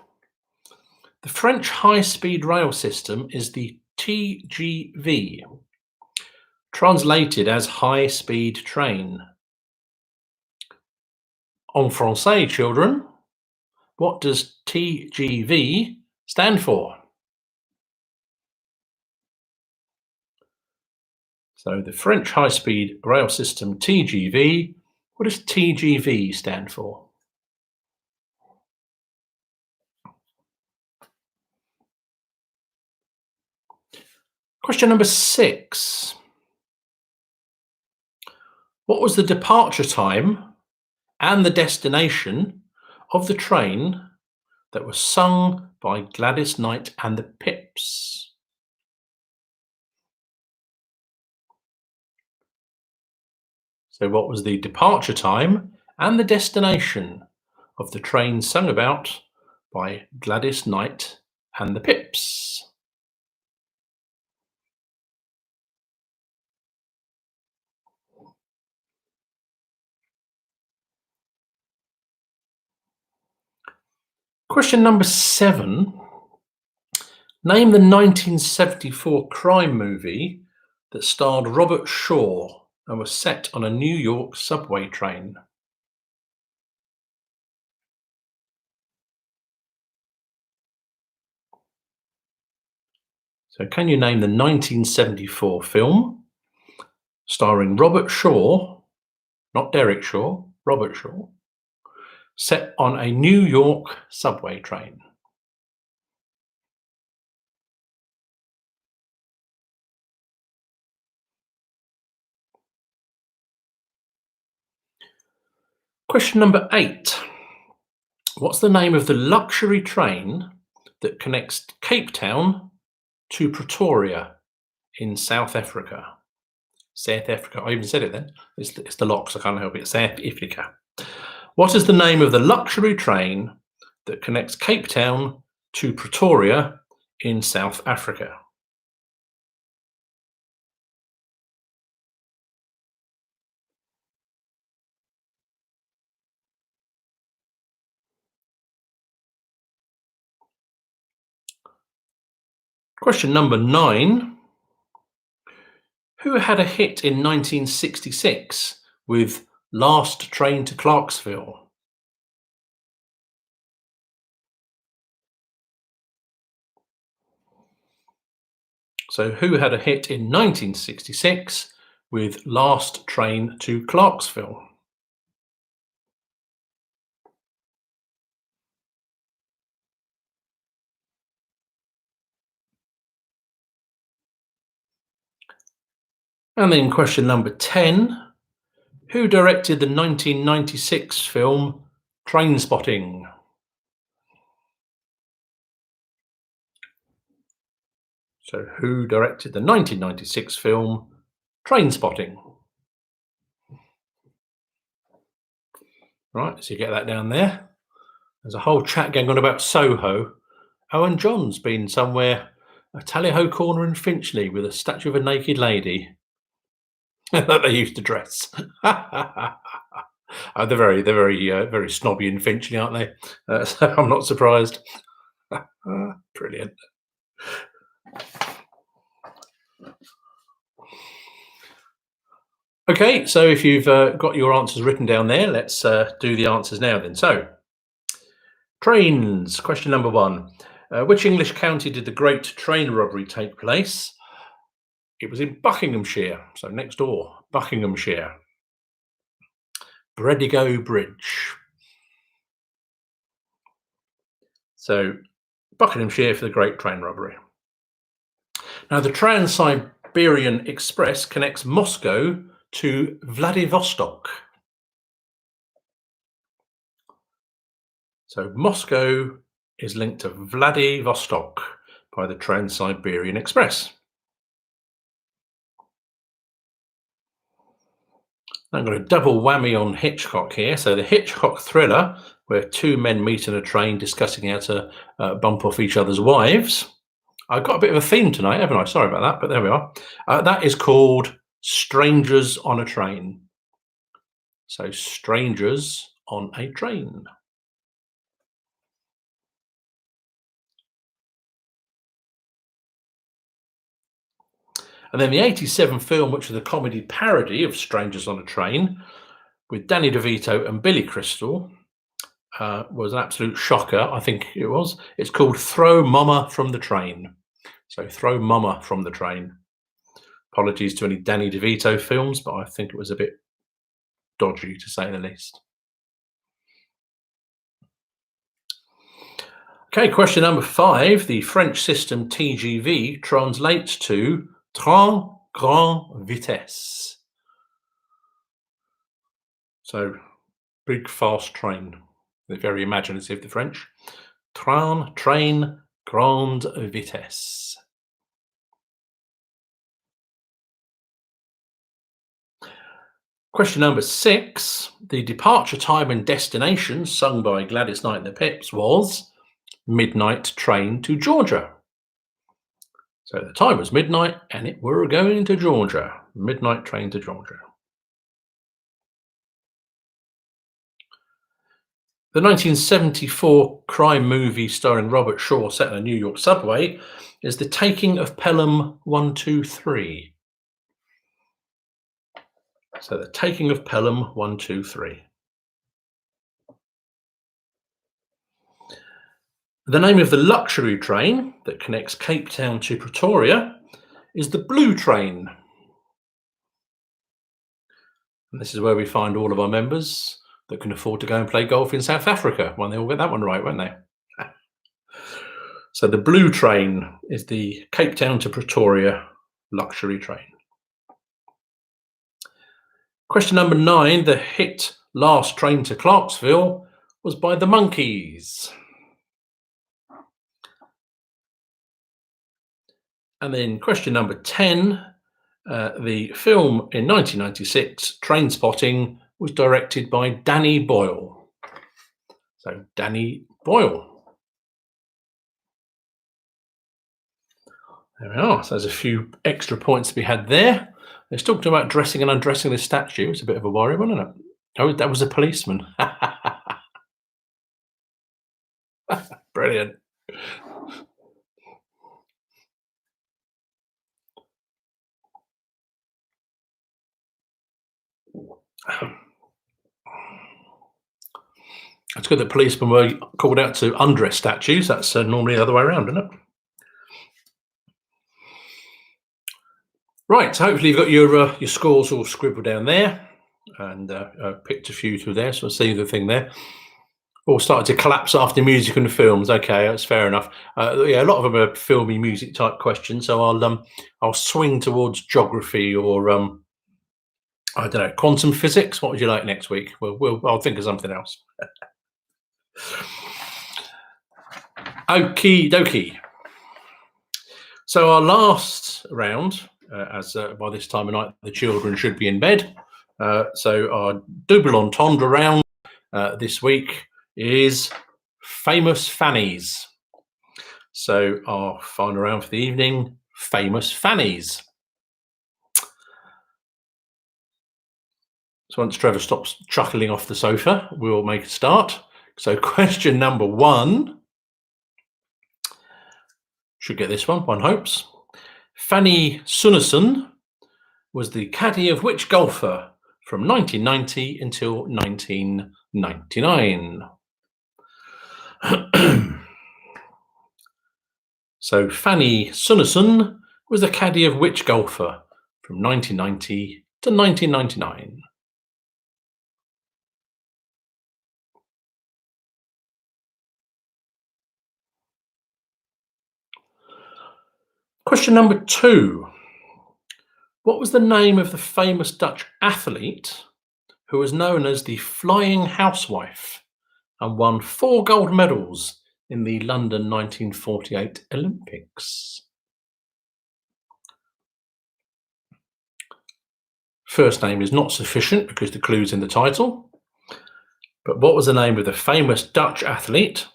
The French high-speed rail system is the TGV, translated as high-speed train. En français, children, what does TGV stand for? So the French high-speed rail system TGV, what does TGV stand for? Question number 6. What was the departure time and the destination of the train that was sung by Gladys Knight and the Pips? So what was the departure time and the destination of the train sung about by Gladys Knight and the Pips? Question number 7. Name the 1974 crime movie that starred Robert Shaw and was set on a New York subway train. So can you name the 1974 film starring Robert Shaw, not Derek Shaw, Robert Shaw, set on a New York subway train? Question number 8. What's the name of the luxury train that connects Cape Town to Pretoria in South Africa? South Africa. I even said it then. It's the locks. I can't help it. South Africa. What is the name of the luxury train that connects Cape Town to Pretoria in South Africa? Question number 9. Who had a hit in 1966 with Last Train to Clarksville? So who had a hit in 1966 with Last Train to Clarksville? And then question number 10. Who directed the 1996 film Trainspotting? So who directed the 1996 film Trainspotting? Right, so you get that down there. There's a whole chat going on about Soho. Owen John's been somewhere, a tally-ho corner in Finchley with a statue of a naked lady that they used to dress. They're very snobby in Finchley, aren't they? So I'm not surprised. Brilliant. Okay, so if you've got your answers written down there, let's do the answers now then. So, trains, question number 1. Which English county did the Great Train Robbery take place? It was in Buckinghamshire, so next door, Buckinghamshire. Bredigo Bridge. So, Buckinghamshire for the Great Train Robbery. Now, the Trans-Siberian Express connects Moscow to Vladivostok. So Moscow is linked to Vladivostok by the Trans-Siberian Express. I've got a double whammy on Hitchcock here. So the Hitchcock thriller, where 2 men meet in a train discussing how to bump off each other's wives. I've got a bit of a theme tonight, haven't I? Sorry about that, but there we are. That is called Strangers on a Train. So Strangers on a Train. And then the 87 film, which was a comedy parody of Strangers on a Train, with Danny DeVito and Billy Crystal, was an absolute shocker, I think it was. It's called Throw Mama from the Train. So Throw Mama from the Train. Apologies to any Danny DeVito films, but I think it was a bit dodgy, to say the least. Okay, question number 5. The French system TGV translates to Train Grande Vitesse. So, big fast train. They're very imaginative, the French. Train Grande Vitesse. Question number 6. The departure time and destination, sung by Gladys Knight and the Pips, was Midnight Train to Georgia. So the time was midnight and we're going to Georgia. Midnight Train to Georgia. The 1974 crime movie starring Robert Shaw set in a New York subway is The Taking of Pelham 123. So The Taking of Pelham 123. The name of the luxury train that connects Cape Town to Pretoria is the Blue Train. And this is where we find all of our members that can afford to go and play golf in South Africa when they all get that one right, won't they? So the Blue Train is the Cape Town to Pretoria luxury train. Question number 9. The hit Last Train to Clarksville was by the Monkees. And then question number 10. The film in 1996, Trainspotting, was directed by Danny Boyle. So Danny Boyle. There we are. So there's a few extra points to be had there. Let's talk about dressing and undressing this statue. It's a bit of a worry, wasn't it? Oh, that was a policeman. Brilliant. It's good that policemen were called out to undress statues. That's normally the other way around, isn't it? Right, so hopefully you've got your scores all scribbled down there, and picked a few through there. So I see the thing there. All started to collapse after music and films. Okay, that's fair enough. Yeah, a lot of them are filmy music type questions. So I'll swing towards geography or I don't know, quantum physics. What would you like next week? I'll think of something else. Okie dokie. So our last round, as by this time of night the children should be in bed. So our double entendre round this week is famous fannies. So our final round for the evening, famous fannies. So once Trevor stops chuckling off the sofa, we'll make a start. So question number 1. Should get this one hopes. Fanny Sunison was the caddy of which golfer from 1990 until 1999? So Fanny Sunison was the caddy of which golfer from 1990 to 1999? Question number 2. What was the name of the famous Dutch athlete who was known as the Flying Housewife and won 4 gold medals in the London 1948 Olympics? First name is not sufficient because the clue's in the title. But what was the name of the famous Dutch athlete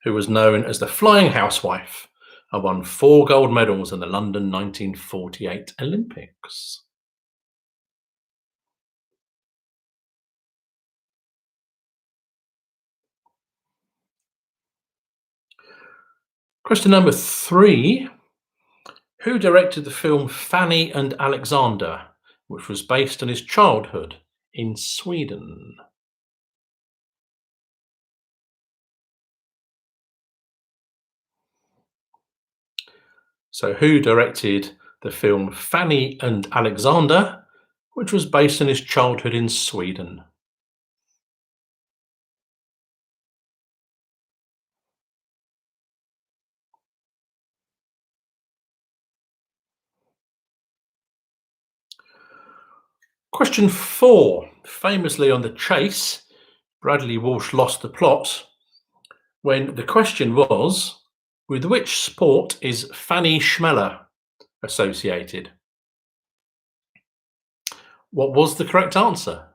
who was known as the Flying Housewife and won 4 gold medals in the London 1948 Olympics? Question number 3. Who directed the film Fanny and Alexander, which was based on his childhood in Sweden? So who directed the film Fanny and Alexander, which was based on his childhood in Sweden? Question 4. Famously on The Chase, Bradley Walsh lost the plot when the question was, with which sport is Fanny Schmeller associated? What was the correct answer?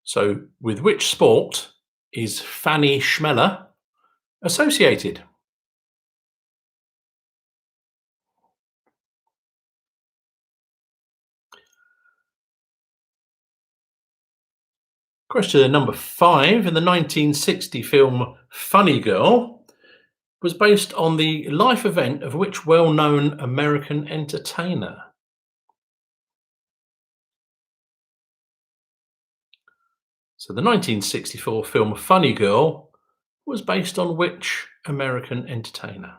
So, with which sport is Fanny Schmeller associated? Question number 5. In the 1960 film Funny Girl was based on the life event of which well-known American entertainer? So the 1964 film Funny Girl was based on which American entertainer?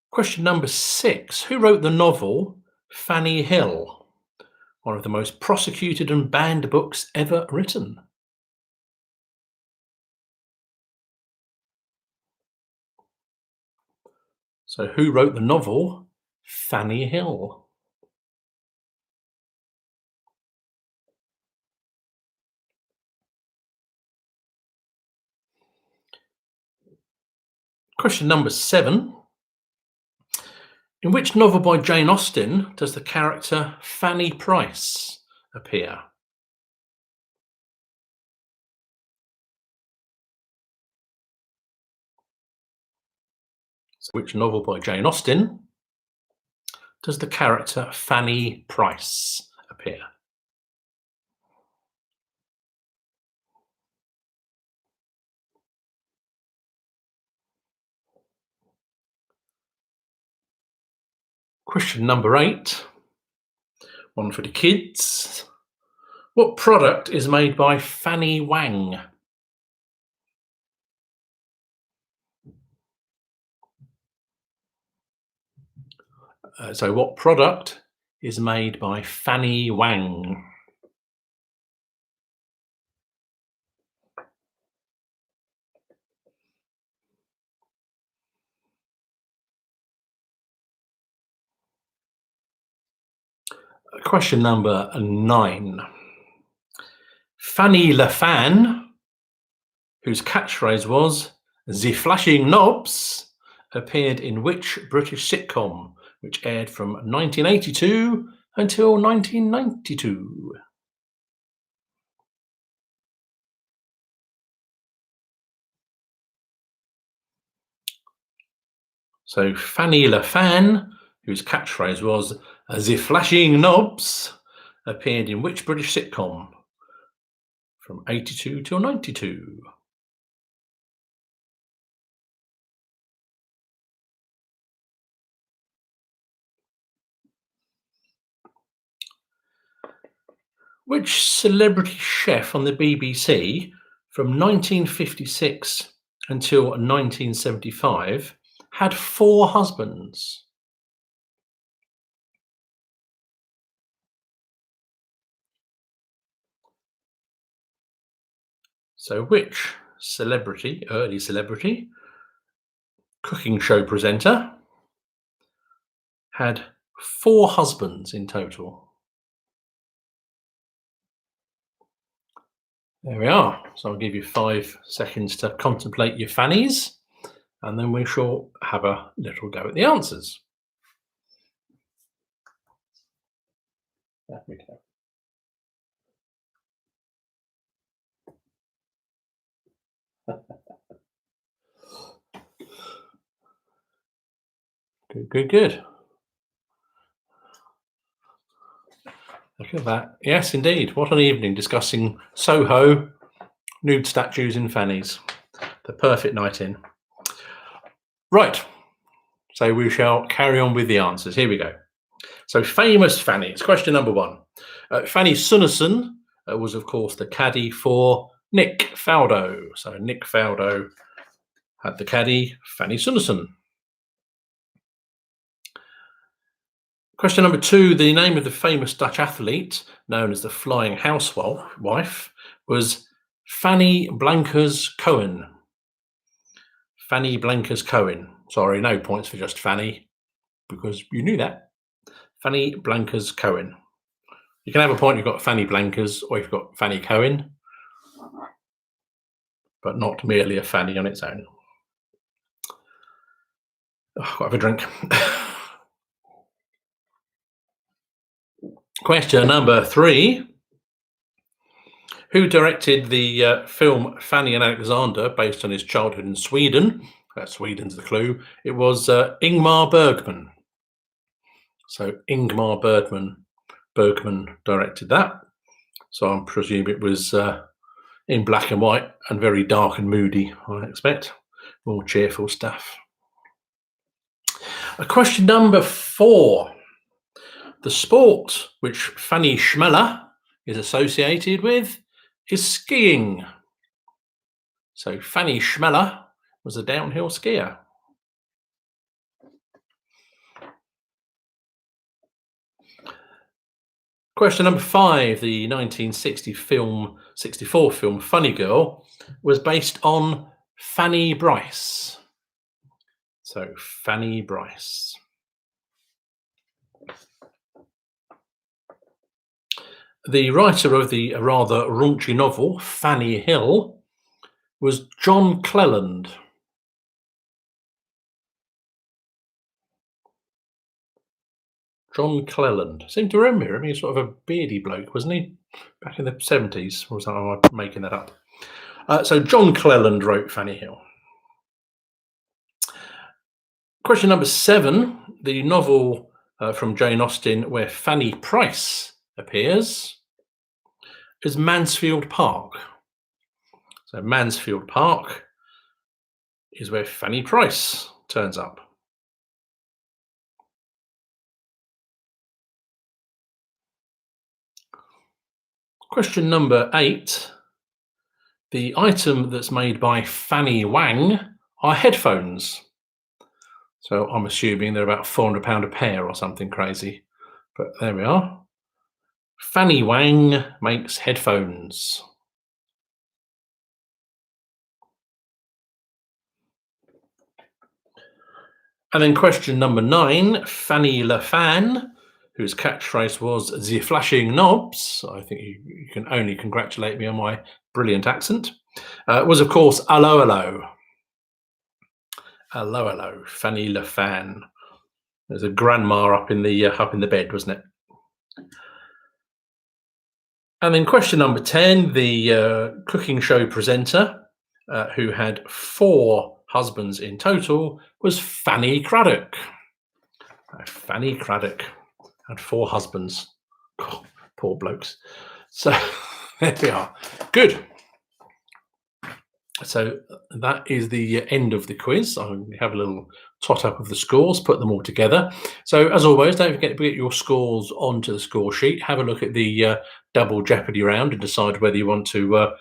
Question number 6. Who wrote the novel Fanny Hill, one of the most prosecuted and banned books ever written? So who wrote the novel Fanny Hill? Question number 7. In which novel by Jane Austen does the character Fanny Price appear? So which novel by Jane Austen does the character Fanny Price appear? Question number 8. One for the kids. What product is made by Fanny Wang? So what product is made by Fanny Wang? Question number 9. Fanny Le Fan, whose catchphrase was "The Flashing Knobs," appeared in which British sitcom, which aired from 1982 until 1992? So Fanny Le Fan, whose catchphrase was "The Flashing Knobs," appeared in which British sitcom from 82 till 92? Which celebrity chef on the BBC from 1956 until 1975 had 4 husbands? So which celebrity, early celebrity, cooking show presenter had 4 husbands in total? There we are. So I'll give you 5 seconds to contemplate your fannies, and then we shall have a little go at the answers. There we go. Good, good, good. Look at that. Yes, indeed. What an evening discussing Soho, nude statues in fannies. The perfect night in. Right. So we shall carry on with the answers. Here we go. So famous fannies. Question number 1. Fanny Sunnison was, of course, the caddy for Nick Faldo. So Nick Faldo had the caddy, Fanny Sunnison. Question number 2. The name of the famous Dutch athlete, known as the Flying Housewife, was Fanny Blankers Cohen. Fanny Blankers Cohen. Sorry, no points for just Fanny, because you knew that. Fanny Blankers Cohen. You can have a point if you've got Fanny Blankers or if you've got Fanny Cohen, but not merely a Fanny on its own. Oh, I've got to have a drink. Question number 3. Who directed the film Fanny and Alexander, based on his childhood in Sweden Sweden's the clue. It was Ingmar Bergman. So Ingmar Bergman directed that. So I'm presuming it was in black and white and very dark and moody, I expect. More cheerful stuff. Question number 4. The sport which Fanny Schmeller is associated with is skiing. So Fanny Schmeller was a downhill skier. Question number 5. The 1964 film Funny Girl was based on Fanny Brice. So Fanny Brice. The writer of the rather raunchy novel Fanny Hill was John Cleland. John Cleland. Seem to remember him. He was sort of a beardy bloke, wasn't he? Back in the 70s. Or was I making that up? So John Cleland wrote Fanny Hill. Question number 7. The novel from Jane Austen where Fanny Price appears is Mansfield Park. So Mansfield Park is where Fanny Price turns up. Question number 8. The item that's made by Fanny Wang are headphones. So I'm assuming they're about £400 a pair or something crazy. But there we are. Fanny Wang makes headphones. And then question number 9, Fanny Le Fan, whose catchphrase was "the flashing knobs," I think you can only congratulate me on my brilliant accent, was of course "Allo, allo." Allo, allo, Fanny Le Fan. There's a grandma up in the bed, wasn't it? And then question number 10, the cooking show presenter who had 4 husbands in total was Fanny Craddock. Fanny Craddock had 4 husbands. God, poor blokes. So there we are. Good. So that is the end of the quiz. I'll have a little tot up of the scores, put them all together. So as always, don't forget to get your scores onto the score sheet. Have a look at the double jeopardy round and decide whether you want to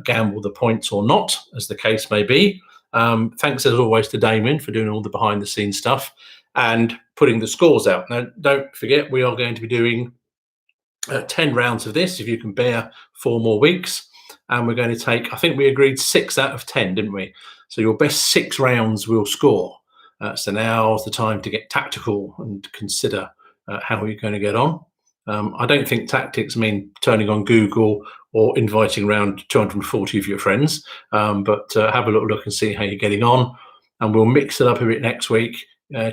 gamble the points or not, as the case may be. Thanks as always to Damien for doing all the behind the scenes stuff and putting the scores out. Now, don't forget, we are going to be doing 10 rounds of this, if you can bear 4 more weeks. And we're going to take, I think we agreed 6 out of 10, didn't we? So your best 6 rounds will score. So now's the time to get tactical and consider how you're going to get on. I don't think tactics mean turning on Google or inviting around 240 of your friends, but have a little look and see how you're getting on. And we'll mix it up a bit next week,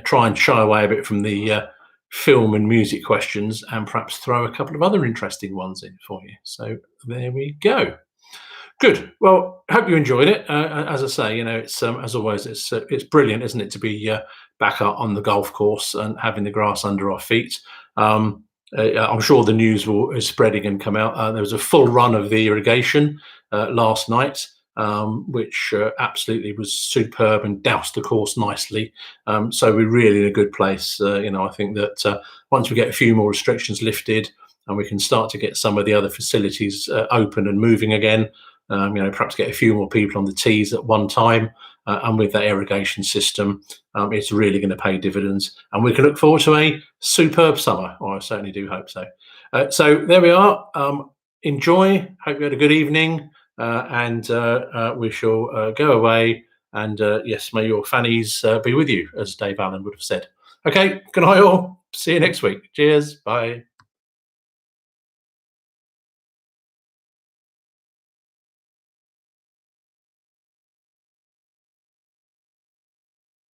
try and shy away a bit from the film and music questions and perhaps throw a couple of other interesting ones in for you. So there we go. Good. Well, I hope you enjoyed it. As I say, it's as always, it's brilliant, isn't it, to be back out on the golf course and having the grass under our feet. I'm sure the news is spreading and come out. There was a full run of the irrigation last night, which absolutely was superb and doused the course nicely. So we're really in a good place. I think that once we get a few more restrictions lifted and we can start to get some of the other facilities open and moving again, perhaps get a few more people on the tees at one time, and with that irrigation system, it's really going to pay dividends, and we can look forward to a superb summer. Or I certainly do hope so. So there we are. Enjoy. Hope you had a good evening, and we shall go away. And yes, may your fannies be with you, as Dave Allen would have said. Okay, good night all. See you next week. Cheers. Bye.